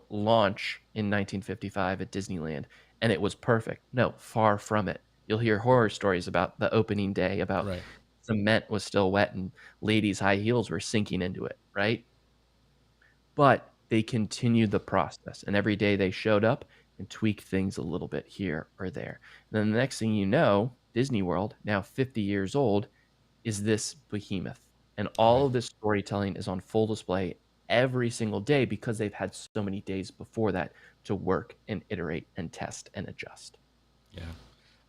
launch in 1955 at Disneyland and it was perfect. No, far from it. You'll hear horror stories about the opening day, about Right. cement was still wet and ladies' high heels were sinking into it, right? But they continued the process, and every day they showed up and tweaked things a little bit here or there. And then the next thing you know, Disney World, now 50 years old, is this behemoth. And all Right. of this storytelling is on full display every single day because they've had so many days before that to work and iterate and test and adjust. Yeah.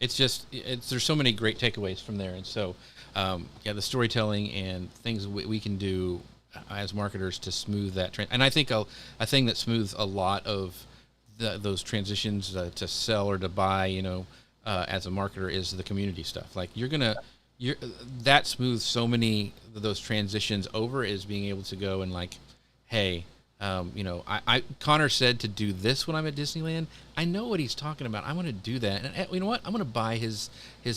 There's so many great takeaways from there. And so, yeah, the storytelling and things we can do as marketers to smooth that and I think a thing that smooths a lot of those transitions to sell or to buy, as a marketer, is the community stuff. Like you're that smooths so many of those transitions over, is being able to go and like, hey, Connor said to do this when I'm at Disneyland. I know what he's talking about. I want to do that. And you know what? I'm going to buy his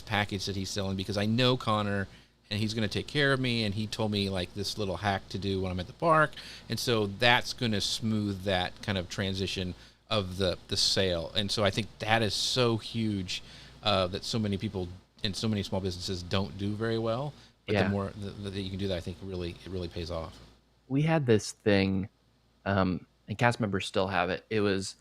package that he's selling because I know Connor and he's going to take care of me. And he told me like this little hack to do when I'm at the park. And so that's going to smooth that kind of transition of the sale. And so I think that is so huge, that so many people and so many small businesses don't do very well. But the Yeah. more that you can do that, I think it really pays off. We had this thing, and cast members still have it. It was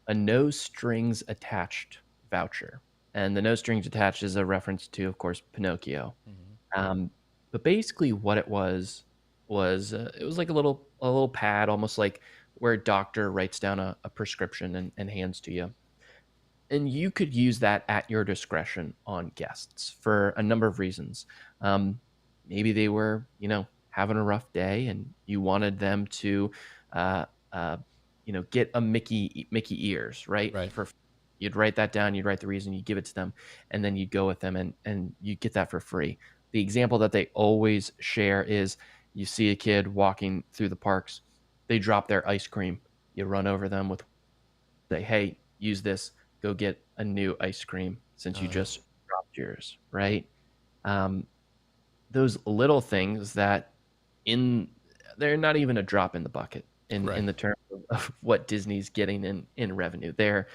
a no strings attached voucher. And the no strings attached is a reference to, of course, Pinocchio. Mm-hmm. But basically, what it was it was like a little pad, almost like where a doctor writes down a prescription and hands to you. And you could use that at your discretion on guests for a number of reasons. Um, Maybe they were, having a rough day, and you wanted them to, uh, uh, get a Mickey ears, right? Right. You'd write that down, you'd write the reason, you give it to them, and then you go with them, and you get that for free. The example that they always share is you see a kid walking through the parks, they drop their ice cream, you run over them with, say, hey, use this, go get a new ice cream since you just dropped yours, right? Um, those little things that in they're not even a drop in the bucket in Right. the terms of what Disney's getting in revenue. They're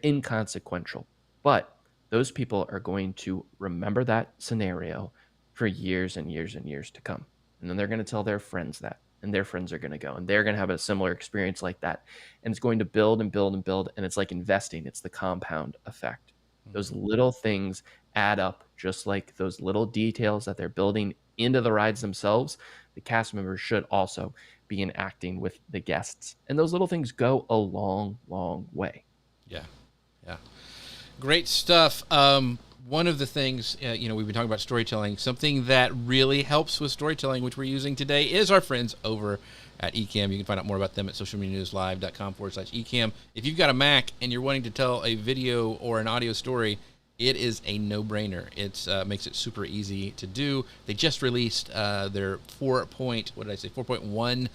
inconsequential, but those people are going to remember that scenario for years and years and years to come. And then they're going to tell their friends that, and their friends are going to go, and they're going to have a similar experience like that. And it's going to build and build and build. And it's like investing, it's the compound effect. Those Mm-hmm. little things add up, just like those little details that they're building into the rides themselves. The cast members should also be enacting with the guests. And those little things go a long, long way. Yeah. Yeah. Great stuff. One of the things, we've been talking about storytelling. Something that really helps with storytelling, which we're using today, is our friends over at Ecamm. You can find out more about them at socialmedianewslive.com/Ecamm. If you've got a Mac and you're wanting to tell a video or an audio story, it is a no-brainer. It makes it super easy to do. They just released their 4.1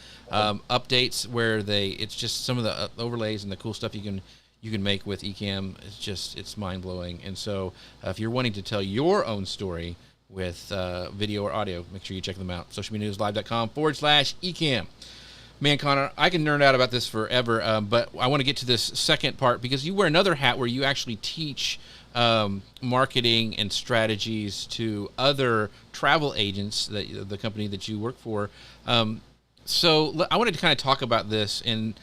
updates, where it's just some of the overlays and the cool stuff you can you can make with Ecamm. It's mind blowing. And so if you're wanting to tell your own story with video or audio, make sure you check them out. socialmedianewslive.com/Ecamm. Man, Conor, I can nerd out about this forever, but I want to get to this second part because you wear another hat where you actually teach marketing and strategies to other travel agents, the company that you work for. So I wanted to kind of talk about this and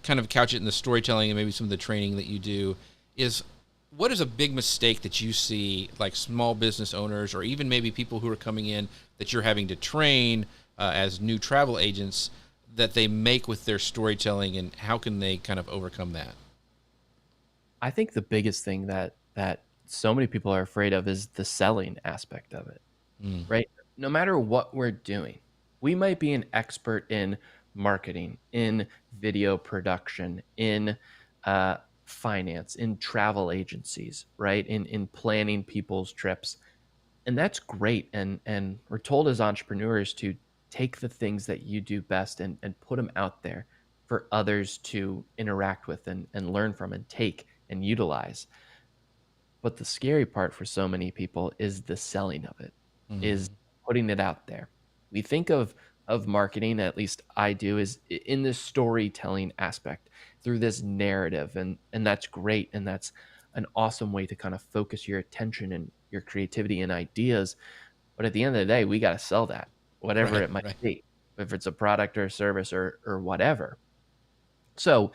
kind of couch it in the storytelling and maybe some of the training that you do. Is what is a big mistake that you see, like small business owners or even maybe people who are coming in that you're having to train as new travel agents, that they make with their storytelling, and how can they kind of overcome that? I think the biggest thing that so many people are afraid of is the selling aspect of it, right? No matter what we're doing, we might be an expert in marketing, in video production, in finance, in travel agencies, right? In planning people's trips. And that's great. And we're told as entrepreneurs to take the things that you do best and put them out there for others to interact with and learn from and take and utilize. But the scary part for so many people is the selling of it, is putting it out there. We think of marketing, at least I do, is in this storytelling aspect through this narrative. And that's great. And that's an awesome way to kind of focus your attention and your creativity and ideas. But at the end of the day, we got to sell that, whatever it might be, if it's a product or a service or whatever. So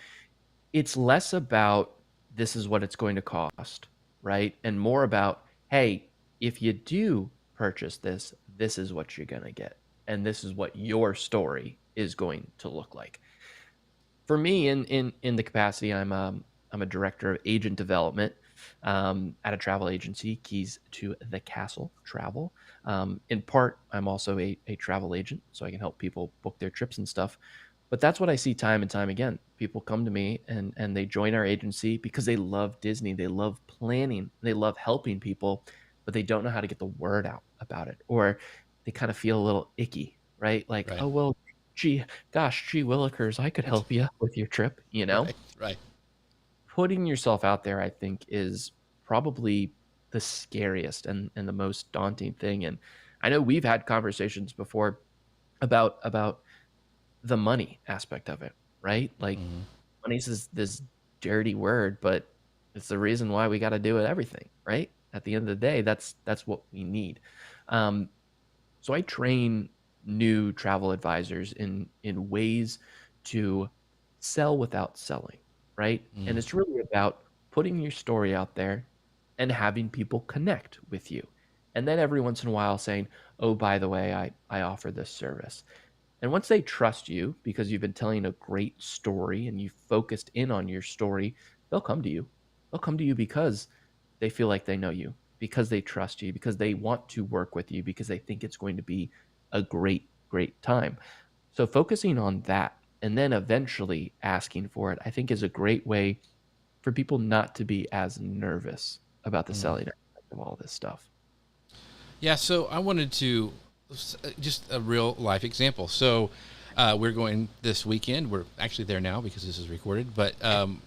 it's less about this is what it's going to cost, right? And more about, hey, if you do purchase this, this is what you're going to get. And this is what your story is going to look like. For me, in the capacity, I'm a director of agent development at a travel agency, Keys to the Castle Travel. In part, I'm also a travel agent, so I can help people book their trips and stuff. But that's what I see time and time again. People come to me and they join our agency because they love Disney. They love planning. They love helping people, but they don't know how to get the word out about it. Or they kind of feel a little icky, right? Like, oh, well, gee willikers, I could help you with your trip, you know? Right. Putting yourself out there, I think, is probably the scariest and the most daunting thing. And I know we've had conversations before about the money aspect of it, right? Like money's this dirty word, but it's the reason why we got to do it, everything, right? At the end of the day, that's what we need. So I train new travel advisors in ways to sell without selling, right? And it's really about putting your story out there and having people connect with you. And then every once in a while saying, oh, by the way, I offer this service. And once they trust you because you've been telling a great story and you focused in on your story, they'll come to you. They'll come to you because they feel like they know you, because they trust you, because they want to work with you, because they think it's going to be a great, great time. So focusing on that and then eventually asking for it, I think is a great way for people not to be as nervous about the selling aspect of all this stuff. Yeah, so I wanted to just a real life example. So we're going this weekend. We're actually there now because this is recorded. But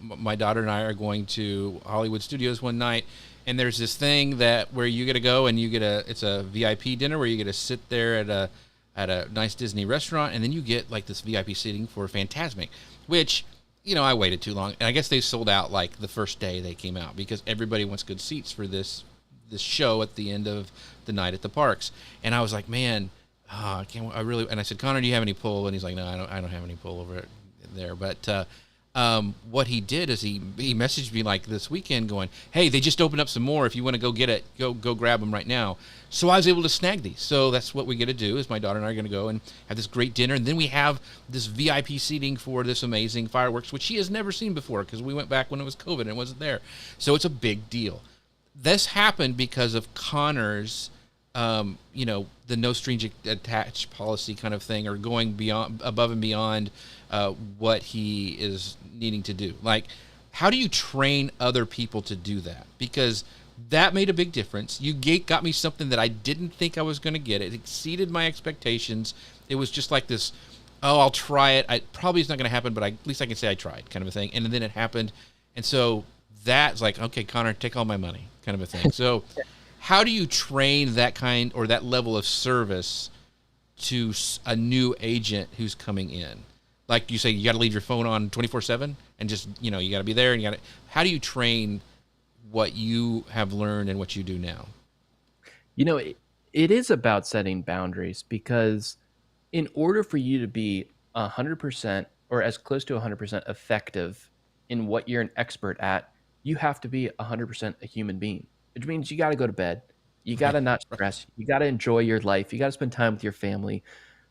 my daughter and I are going to Hollywood Studios one night, and there's this thing that where you get to go and it's a VIP dinner where you get to sit there at a nice Disney restaurant, and then you get like this VIP seating for Fantasmic, which I waited too long, and I guess they sold out like the first day they came out because everybody wants good seats for this show at the end of the night at the parks. And I was like, man, and I said, Conor, do you have any pull? And he's like, no, I don't have any pull over there. But what he did is he messaged me like this weekend going, hey, they just opened up some more. If you want to go get it, go grab them right now. So I was able to snag these. So that's what we get to do is my daughter and I are going to go and have this great dinner. And then we have this VIP seating for this amazing fireworks, which she has never seen before because we went back when it was COVID and it wasn't there. So it's a big deal. This happened because of Conor's, the no strings attached policy kind of thing, or going above and beyond what he is needing to do. Like, how do you train other people to do that? Because that made a big difference. You got me something that I didn't think I was going to get. It exceeded my expectations. It was just like this, oh, I'll try it. Probably it's not going to happen, but at least I can say I tried kind of a thing. And then it happened. And so that's like, okay, Conor, take all my money, kind of a thing. So how do you train that kind or that level of service to a new agent who's coming in? Like you say, you got to leave your phone on 24/7 and just, you got to be there, and you got to, how do you train what you have learned and what you do now? It is about setting boundaries, because in order for you to be 100% or as close to 100% effective in what you're an expert at, you have to be 100% a human being, which means you got to go to bed. You got Right. to not Right. stress. You got to enjoy your life. You got to spend time with your family.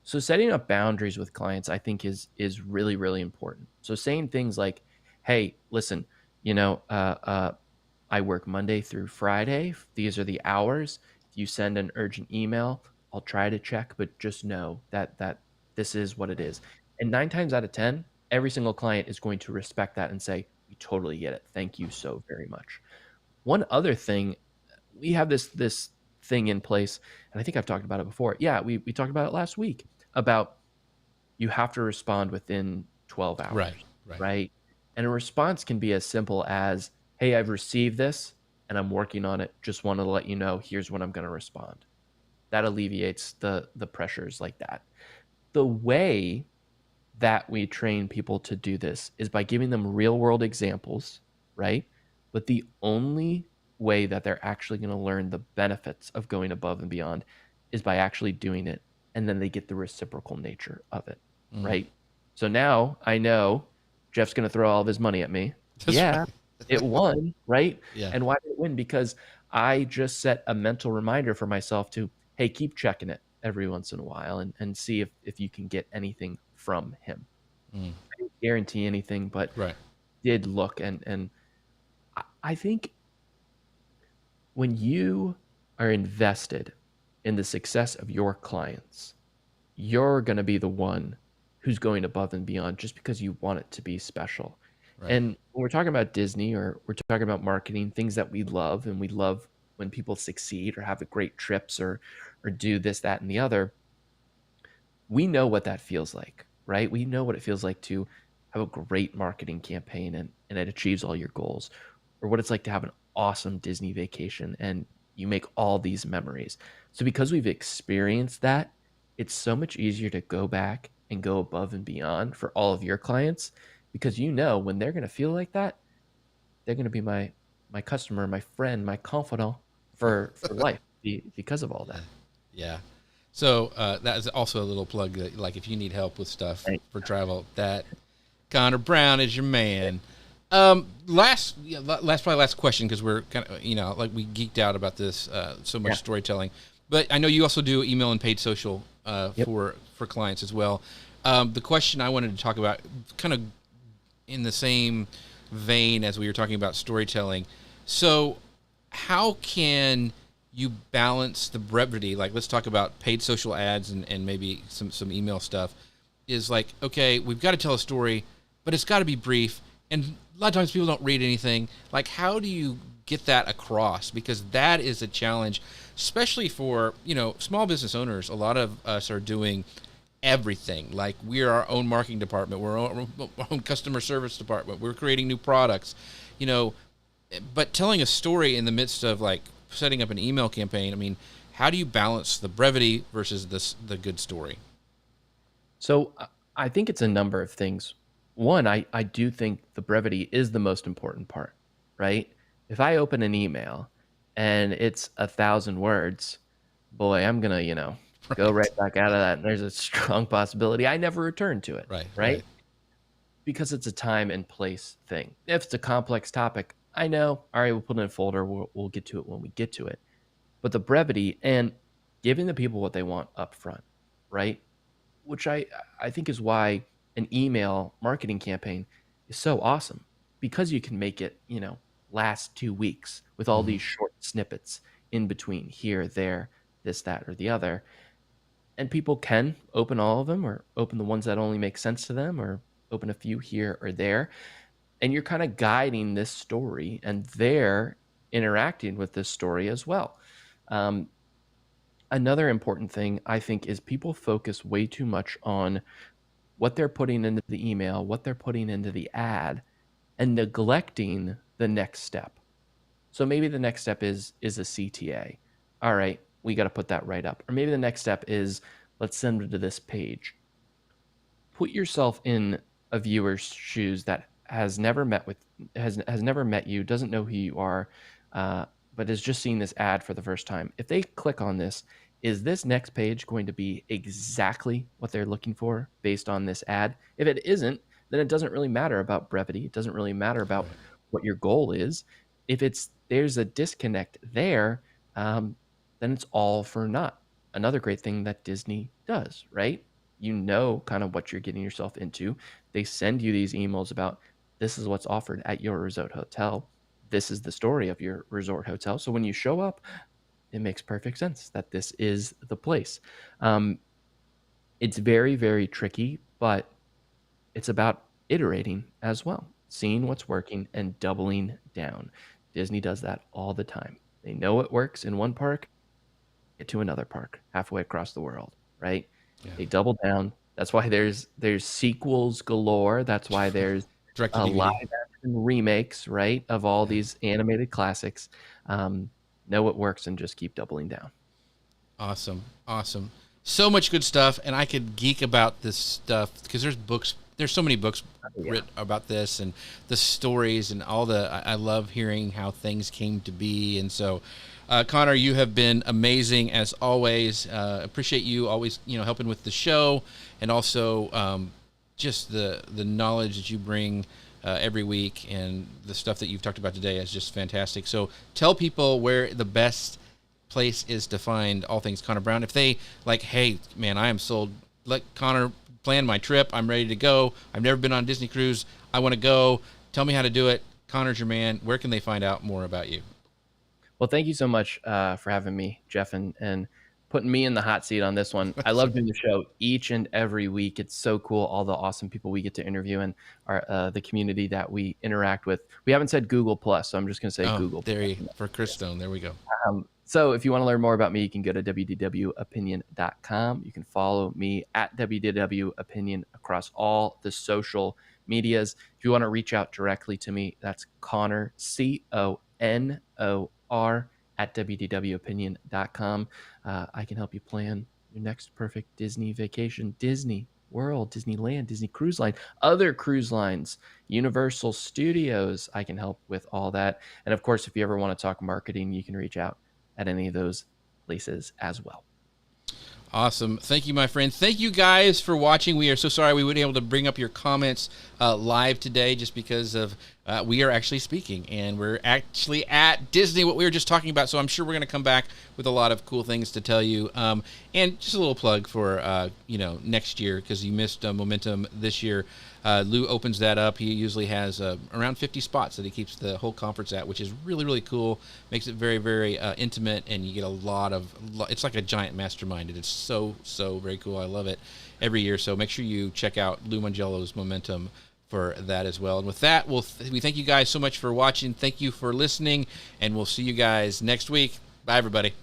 So setting up boundaries with clients, I think, is really, really important. So saying things like, "Hey, listen, you know, I work Monday through Friday. These are the hours. If you send an urgent email, I'll try to check, but just know that this is what it Right. is." And 9 times out of 10, every single client is going to respect that and say, "We totally get it. Thank you so very much." One other thing, we have this thing in place, and I think I've talked about it before. Yeah, we talked about it last week, about you have to respond within 12 Right. hours, Right. right? And a response can be as simple as, "Hey, I've received this and I'm working on it. Just wanted to let you know, here's when I'm going to respond." That alleviates the pressures like that. The way that we train people to do this is by giving them real world examples, right? But the only way that they're actually going to learn the benefits of going above and beyond is by actually doing it. And then they get the reciprocal nature of it, Mm. right? So now I know Jeff's going to throw all of his money at me. That's Yeah, right. it won, right? Yeah. And why did it win? Because I just set a mental reminder for myself to, hey, keep checking it every once in a while, and see if you can get anything from him. Mm. I didn't guarantee anything, but Right. did look, and I think when you are invested in the success of your clients, you're going to be the one who's going above and beyond just because you want it to be special. Right. And when we're talking about Disney, or we're talking about marketing, things that we love, and we love when people succeed or have a great trips, or do this, that, and the other, we know what that feels like, right? We know what it feels like to have a great marketing campaign, and it achieves all your goals, or what it's like to have an awesome Disney vacation and you make all these memories. So because we've experienced that, it's so much easier to go back and go above and beyond for all of your clients, because when they're going to feel like that, they're going to be my customer, my friend, my confidant for life, because of all Yeah. that. Yeah. So that is also a little plug that, like, if you need help with stuff Right. for travel, that Conor Brown is your man. Last question, because we're kind of, like, we geeked out about this, so much Yeah. storytelling. But I know you also do email and paid social Yep. for clients as well. The question I wanted to talk about, kind of in the same vein as we were talking about storytelling. So, how can you balance the brevity? Like, let's talk about paid social ads and maybe some email stuff. Is like, okay, we've got to tell a story, but it's got to be brief. And a lot of times people don't read anything. Like, how do you get that across? Because that is a challenge, especially for, small business owners. A lot of us are doing everything. Like, we're our own marketing department. We're our own customer service department. We're creating new products, you know, but telling a story in the midst of, like, setting up an email campaign. I mean, how do you balance the brevity versus the good story? So I think it's a number of things. One, I do think the brevity is the most important part, right? If I open an email and it's 1,000 words, boy, I'm gonna, go Right. right back out of that. And there's a strong possibility I never return to it, Right. right? Right. Because it's a time and place thing. If it's a complex topic, I know, all right, we'll put it in a folder. We'll get to it when we get to it. But the brevity and giving the people what they want up front, right? Which I think is why an email marketing campaign is so awesome, because you can make it, last 2 weeks with all Mm-hmm. these short snippets in between here, there, this, that, or the other. And people can open all of them, or open the ones that only make sense to them, or open a few here or there. And you're kind of guiding this story, and they're interacting with this story as well. Um, Another important thing, I think, is people focus way too much on what they're putting into the email, what they're putting into the ad, and neglecting the next step. So maybe the next step is a CTA. All right, we got to put that right up. Or maybe the next step is, let's send them to this page. Put yourself in a viewer's shoes that has never met you, doesn't know who you are, but is just seeing this ad for the first time. If they click on this, is this next page going to be exactly what they're looking for based on this ad? If it isn't, then it doesn't really matter about brevity. It doesn't really matter about what your goal is. If there's a disconnect there, then it's all for naught. Another great thing that Disney does, right? You know kind of what you're getting yourself into. They send you these emails about, this is what's offered at your resort hotel. This is the story of your resort hotel. So when you show up, it makes perfect sense that this is the place. It's very, very tricky, but it's about iterating as well, seeing what's working and doubling down. Disney does that all the time. They know it works in one park, get to another park halfway across the world, right? Yeah. They double down. That's why there's sequels galore. That's why there's live action remakes, right, of all these animated classics. Know it works and just keep doubling down. Awesome. So much good stuff, and I could geek about this stuff because there's so many books written about this and the stories and all I love hearing how things came to be. And so Conor, you have been amazing as always. Appreciate you always, helping with the show, and also just the knowledge that you bring every week, and the stuff that you've talked about today is just fantastic. So tell people where the best place is to find all things Conor Brown. If they like, hey man, I am sold, let Conor plan my trip, I'm ready to go, I've never been on a Disney cruise, I want to go, tell me how to do it. Conor's your man. Where can they find out more about you? Well, thank you so much for having me, Jeff, and putting me in the hot seat on this one. I love doing the show each and every week. It's so cool, all the awesome people we get to interview, and the community that we interact with. We haven't said Google Plus, so I'm just going to say Google. For Chris Stone. There we go. So if you want to learn more about me, you can go to WDWopinion.com. You can follow me at WDW Opinion across all the social medias. If you want to reach out directly to me, that's Conor, CONOR, at WDWopinion.com. I can help you plan your next perfect Disney vacation, Disney World, Disneyland, Disney Cruise Line, other cruise lines, Universal Studios. I can help with all that. And of course, if you ever want to talk marketing, you can reach out at any of those places as well. Awesome. Thank you, my friend. Thank you guys for watching. We are so sorry we weren't able to bring up your comments live today just because of we are actually speaking, and we're actually at Disney, what we were just talking about. So I'm sure we're going to come back with a lot of cool things to tell you. And just a little plug for, next year, because you missed Momentum this year. Lou opens that up. He usually has around 50 spots that he keeps the whole conference at, which is really, really cool. Makes it very, very intimate, and you get a lot of, it's like a giant mastermind. It is so, so very cool. I love it every year. So make sure you check out Lou Mangello's Momentum for that as well. And with that, we thank you guys so much for watching. Thank you for listening, and we'll see you guys next week. Bye, everybody.